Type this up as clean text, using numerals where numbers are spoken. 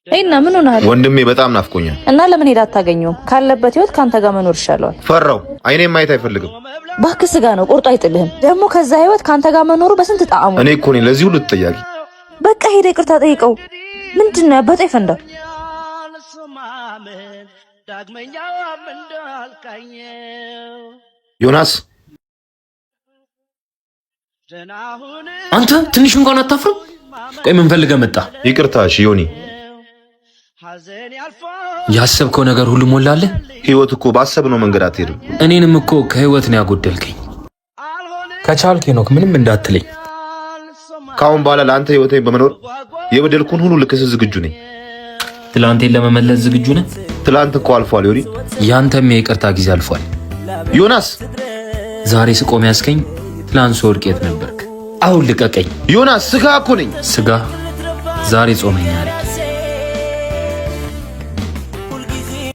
አይና ምን ሆነሃል? ወንድሜ በጣም ናፍቆኛል። እና ለምን ሄዳ አታገኘውም? ካለበት ህይወት ካንተ ጋር መኖር ይሻለዋል። ፈራው። አይኔም ማየት አይፈልግም። ባክህ ስጋ ነው ቆርጦ አይጥልህም። ደግሞ ከዛ ህይወት ካንተ ጋር መኖሩ በስንት ጣዕሙ። እኔ እኮ ነኝ ለዚህ ሁሉ ተጠያቂ። በቃ ሄደ ይቅርታ ጠይቀው። ምንድነው ያበጠ ይፈንዳ? ዮናስ አንተ ትንሽ እንኳን አታፍርም? ቆይ ምን ፈልገህ መጣ? ይቅርታ። እሺ ዮኒ፣ ያሰብከው ነገር ሁሉ ሞላልህ? ህይወት እኮ ባሰብነው መንገድ አትሄድም። እኔንም እኮ ከህይወት ነው ያጎደልከኝ። ከቻልክ ሄኖክ ምንም እንዳትለኝ። ካሁን በኋላ ለአንተ ህይወቴን በመኖር የበደልኩን ሁሉ ልክስህ ዝግጁ ነኝ። ትላንቴን ለመመለስ ዝግጁ ነህ? ትላንት እኮ አልፏል ዮኒ። ያንተም የይቅርታ ጊዜ አልፏል። ዮናስ ዛሬ ስቆም ያስከኝ፣ ትላንት ስወድቅ የት ነበርክ? አሁን ልቀቀኝ ዮናስ። ስጋ እኮ ነኝ። ስጋ ዛሬ ጾመኛ ነኝ።